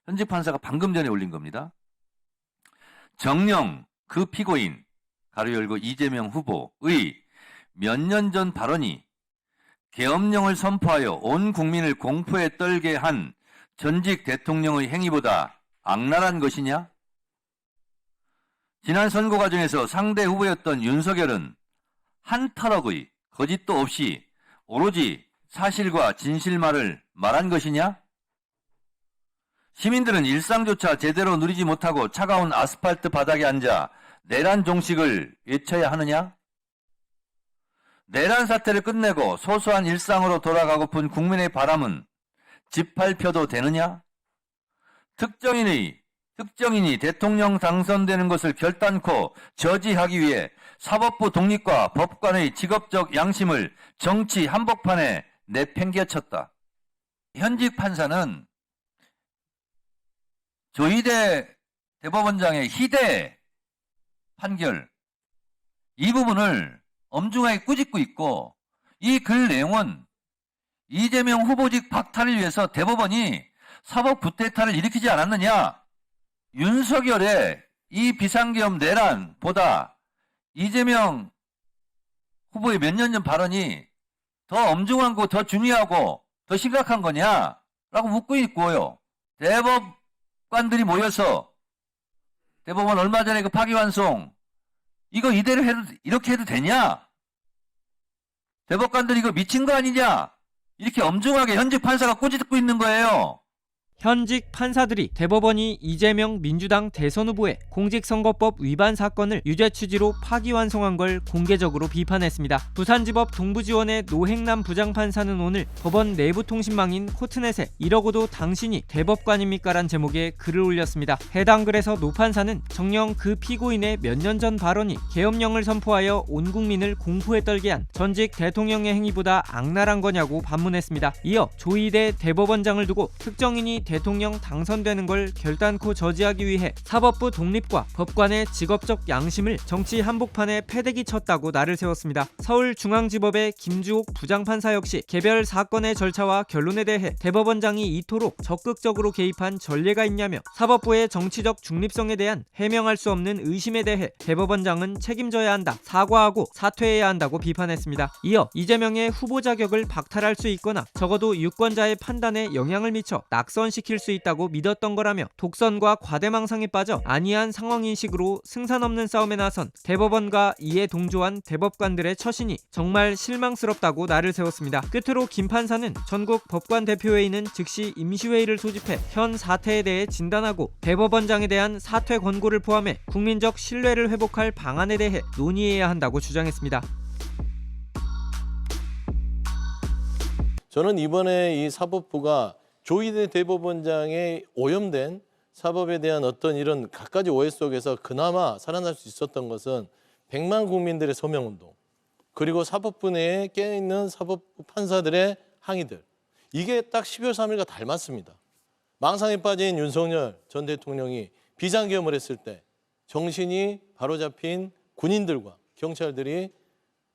현직 판사가 방금 전에 올린 겁니다. 정녕 그 피고인 가로 열고 이재명 후보의 몇 년 전 발언이 계엄령을 선포하여 온 국민을 공포에 떨게 한 전직 대통령의 행위보다 악랄한 것이냐? 지난 선거 과정에서 상대 후보였던 윤석열은 한 터럭의 거짓도 없이 오로지 사실과 진실만을 말한 것이냐? 시민들은 일상조차 제대로 누리지 못하고 차가운 아스팔트 바닥에 앉아 내란 종식을 외쳐야 하느냐? 내란 사태를 끝내고 소소한 일상으로 돌아가고픈 국민의 바람은 집발펴도 되느냐? 특정인이 대통령 당선되는 것을 결단코 저지하기 위해 사법부 독립과 법관의 직업적 양심을 정치 한복판에 내팽개쳤다. 현직 판사는 조희대 대법원장의 희대 판결 이 부분을 엄중하게 꾸짖고 있고, 이 글 내용은 이재명 후보직 박탈을 위해서 대법원이 사법 구태타를 일으키지 않았느냐? 윤석열의 이 비상계엄 내란보다 이재명 후보의 몇 년 전 발언이 더 엄중한 거, 더 중요하고 더 심각한 거냐? 라고 묻고 있고요. 대법관들이 모여서 대법원 얼마 전에 그 파기환송 이거 이대로 이렇게 해도 되냐? 대법관들이 이거 미친 거 아니냐? 이렇게 엄중하게 현직 판사가 꼬집고 있는 거예요. 현직 판사들이 대법원이 이재명 민주당 대선 후보의 공직선거법 위반 사건을 유죄 취지로 파기환송한 걸 공개적으로 비판했습니다. 부산지법 동부지원의 노행남 부장판사는 오늘 법원 내부통신망인 코트넷에 이러고도 당신이 대법관입니까? 란 제목의 글을 올렸습니다. 해당 글에서 노 판사는 정녕 그 피고인의 몇 년 전 발언이 계엄령을 선포하여 온 국민을 공포에 떨게 한 전직 대통령의 행위보다 악랄한 거냐고 반문했습니다. 이어 조희대 대법원장을 두고 특정인이 대통령 당선되는 걸 결단코 저지하기 위해 사법부 독립과 법관의 직업적 양심을 정치 한복판에 패대기 쳤다고 날을 세웠습니다. 서울중앙지법의 김주옥 부장판사 역시 개별 사건의 절차와 결론에 대해 대법원장이 이토록 적극적으로 개입한 전례가 있냐며 사법부의 정치적 중립성에 대한 해명할 수 없는 의심에 대해 대법원장은 책임져야 한다, 사과하고 사퇴해야 한다고 비판했습니다. 이어 이재명의 후보 자격을 박탈할 수 있거나 적어도 유권자의 판단에 영향을 미쳐 낙선시킬 수 있다고 믿었던 거라며 독선과 과대망상에 빠져 안이한 상황인식으로 승산 없는 싸움에 나선 대법원과 이에 동조한 대법관들의 처신이 정말 실망스럽다고 날을 세웠습니다. 끝으로 김 판사는 전국 법관 대표회의는 즉시 임시회의를 소집해 현 사태에 대해 진단하고 대법원장에 대한 사퇴 권고를 포함해 국민적 신뢰를 회복할 방안에 대해 논의해야 한다고 주장했습니다. 저는 이번에 이 사법부가 조희대 대법원장의 오염된 사법에 대한 어떤 이런 갖가지 오해 속에서 그나마 살아날 수 있었던 것은 100만 국민들의 서명운동, 그리고 사법부 내에 깨어있는 사법부 판사들의 항의들, 이게 딱 12월 3일과 닮았습니다. 망상에 빠진 윤석열 전 대통령이 비상계엄을 했을 때 정신이 바로잡힌 군인들과 경찰들이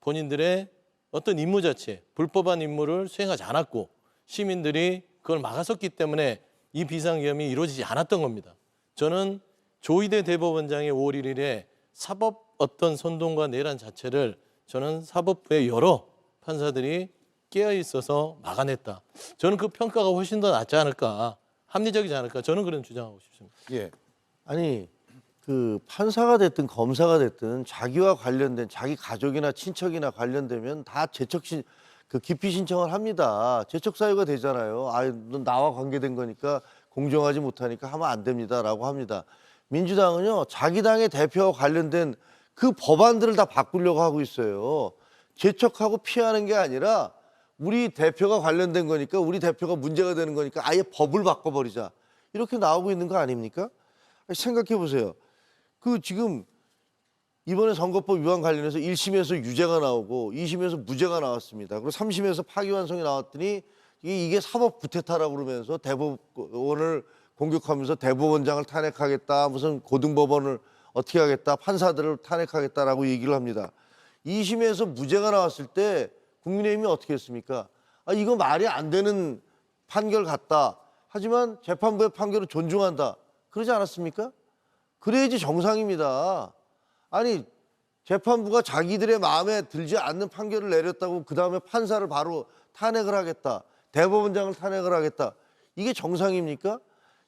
본인들의 어떤 임무 자체, 불법한 임무를 수행하지 않았고 시민들이 그걸 막았었기 때문에 이 비상계엄이 이루어지지 않았던 겁니다. 저는 조희대 대법원장의 5월 1일에 사법 어떤 선동과 내란 자체를 저는 사법부의 여러 판사들이 깨어있어서 막아냈다. 저는 그 평가가 훨씬 더 낫지 않을까, 합리적이지 않을까, 저는 그런 주장하고 싶습니다. 예. 아니 그 판사가 됐든 검사가 됐든 자기와 관련된 자기 가족이나 친척이나 관련되면 다 그 기피 신청을 합니다. 재척 사유가 되잖아요. 넌 나와 관계된 거니까 공정하지 못하니까 하면 안 됩니다라고 합니다. 민주당은요, 자기 당의 대표와 관련된 그 법안들을 다 바꾸려고 하고 있어요. 재척하고 피하는 게 아니라 우리 대표가 관련된 거니까, 우리 대표가 문제가 되는 거니까 아예 법을 바꿔버리자, 이렇게 나오고 있는 거 아닙니까? 생각해 보세요. 그 지금 이번에 선거법 위반 관련해서 1심에서 유죄가 나오고 2심에서 무죄가 나왔습니다. 그리고 3심에서 파기환송이 나왔더니 이게 사법 구태타라고 그러면서 대법원을 공격하면서 대법원장을 탄핵하겠다, 무슨 고등법원을 어떻게 하겠다, 판사들을 탄핵하겠다라고 얘기를 합니다. 2심에서 무죄가 나왔을 때 국민의힘이 어떻게 했습니까? 이거 말이 안 되는 판결 같다 하지만 재판부의 판결을 존중한다. 그러지 않았습니까? 그래야지 정상입니다. 아니 재판부가 자기들의 마음에 들지 않는 판결을 내렸다고 그 다음에 판사를 바로 탄핵을 하겠다. 대법원장을 탄핵을 하겠다. 이게 정상입니까?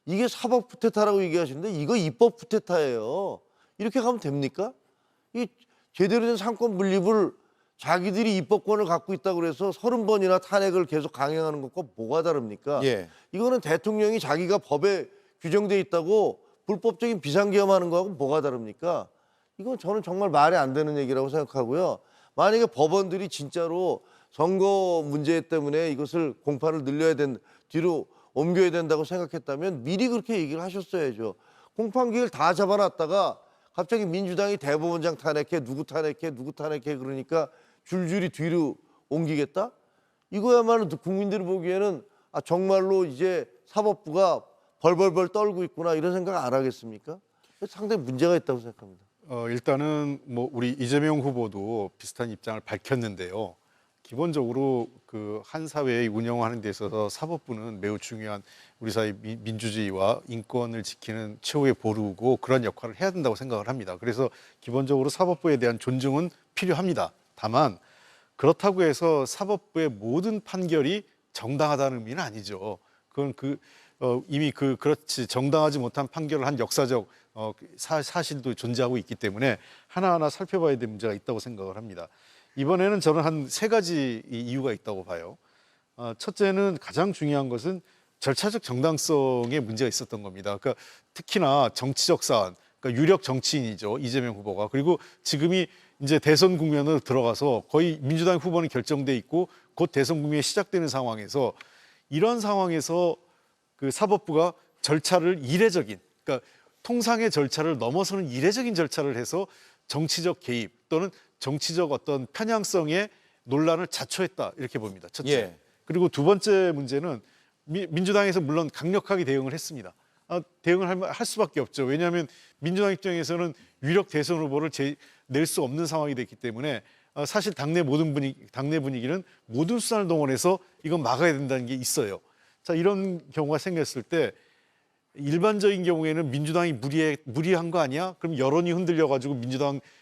이게 사법 쿠데타라고 얘기하시는데 이거 입법 쿠데타예요. 이렇게 가면 됩니까? 이 제대로 된 상권 분립을 자기들이 입법권을 갖고 있다고 그래서 30번이나 탄핵을 계속 강행하는 것과 뭐가 다릅니까? 예. 이거는 대통령이 자기가 법에 규정돼 있다고 불법적인 비상계엄하는 거하고 뭐가 다릅니까? 이건 저는 정말 말이 안 되는 얘기라고 생각하고요. 만약에 법원들이 진짜로 선거 문제 때문에 이것을 공판을 뒤로 옮겨야 된다고 생각했다면 미리 그렇게 얘기를 하셨어야죠. 공판 기일 다 잡아놨다가 갑자기 민주당이 대법원장 탄핵해, 누구 탄핵해 그러니까 줄줄이 뒤로 옮기겠다? 이거야말로 국민들이 보기에는 아, 정말로 이제 사법부가 벌벌벌 떨고 있구나 이런 생각 안 하겠습니까? 상당히 문제가 있다고 생각합니다. 일단은 뭐 우리 이재명 후보도 비슷한 입장을 밝혔는데요. 기본적으로 그 한 사회의 운영하는 데 있어서 사법부는 매우 중요한 우리 사회 민주주의와 인권을 지키는 최후의 보루고 그런 역할을 해야 된다고 생각을 합니다. 그래서 기본적으로 사법부에 대한 존중은 필요합니다. 다만 그렇다고 해서 사법부의 모든 판결이 정당하다는 의미는 아니죠. 그건 이미 그렇지 정당하지 못한 판결을 한 역사적 사실도 존재하고 있기 때문에 하나하나 살펴봐야 될 문제가 있다고 생각을 합니다. 이번에는 저는 한 3가지 이유가 있다고 봐요. 첫째는 가장 중요한 것은 절차적 정당성에 문제가 있었던 겁니다. 그러니까 특히나 정치적 사안, 그러니까 유력 정치인이죠. 이재명 후보가. 그리고 지금이 이제 대선 국면으로 들어가서 거의 민주당 후보는 결정돼 있고 곧 대선 국면이 시작되는 상황에서 이런 상황에서 그 사법부가 절차를 이례적인, 그러니까 통상의 절차를 넘어서는 이례적인 절차를 해서 정치적 개입 또는 정치적 어떤 편향성의 논란을 자초했다 이렇게 봅니다. 첫째. 예. 그리고 두 번째 문제는 민주당에서 물론 강력하게 대응을 했습니다. 대응을 할 수밖에 없죠. 왜냐하면 민주당 입장에서는 유력 대선 후보를 낼 수 없는 상황이 됐기 때문에 사실 당내 분위기는 모든 수단을 동원해서 이건 막아야 된다는 게 있어요. 자, 이런 경우가 생겼을 때 일반적인 경우에는 민주당이 무리한 거 아니야? 그럼 여론이 흔들려가지고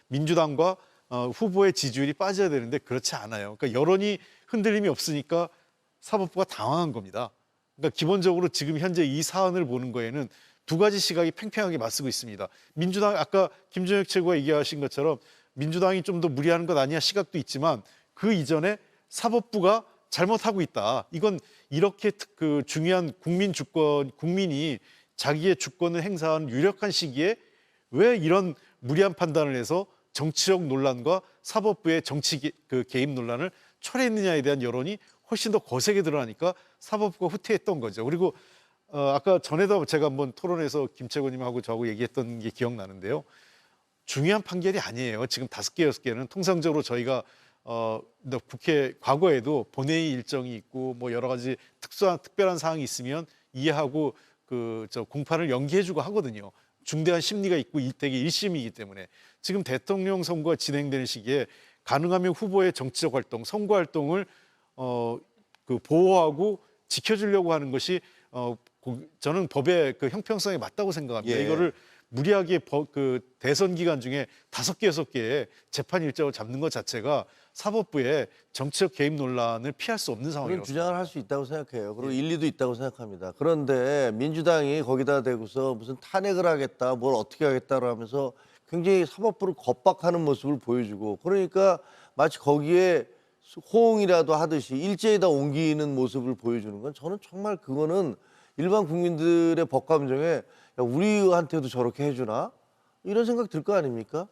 민주당과 후보의 지지율이 빠져야 되는데 그렇지 않아요. 그러니까 여론이 흔들림이 없으니까 사법부가 당황한 겁니다. 그러니까 기본적으로 지금 현재 이 사안을 보는 거에는 두 가지 시각이 팽팽하게 맞서고 있습니다. 민주당 아까 김종혁 최고가 얘기하신 것처럼 민주당이 좀 더 무리하는 것 아니야 시각도 있지만 그 이전에 사법부가 잘못하고 있다. 이건 이렇게 그 중요한 국민이 자기의 주권을 행사하는 유력한 시기에 왜 이런 무리한 판단을 해서 정치적 논란과 사법부의 정치 개입 논란을 초래했느냐에 대한 여론이 훨씬 더 거세게 드러나니까 사법부가 후퇴했던 거죠. 그리고 아까 전에도 제가 한번 토론에서 김채권님하고 저하고 얘기했던 게 기억나는데요. 중요한 판결이 아니에요. 지금 5개, 6개는 통상적으로 저희가 국회 과거에도 본회의 일정이 있고 뭐 여러 가지 특별한 사항이 있으면 이해하고 공판을 연기해주고 하거든요. 중대한 심리가 있고 되게 1심이기 때문에 지금 대통령 선거가 진행되는 시기에 가능하면 후보의 정치적 활동, 선거 활동을 보호하고 지켜주려고 하는 것이 저는 법의 형평성에 맞다고 생각합니다. 예. 이거를 무리하게 대선 기간 중에 5개, 6개의 재판 일정을 잡는 것 자체가 사법부의 정치적 개입 논란을 피할 수 없는 그런 상황이라고 주장을 할 수 있다고 생각해요. 그리고 일리도 있다고 생각합니다. 그런데 민주당이 거기다 대고서 무슨 탄핵을 하겠다, 뭘 어떻게 하겠다고 하면서 굉장히 사법부를 겁박하는 모습을 보여주고 그러니까 마치 거기에 호응이라도 하듯이 일제에다 옮기는 모습을 보여주는 건 저는 정말 그거는 일반 국민들의 법 감정에 야, 우리한테도 저렇게 해주나? 이런 생각 들 거 아닙니까?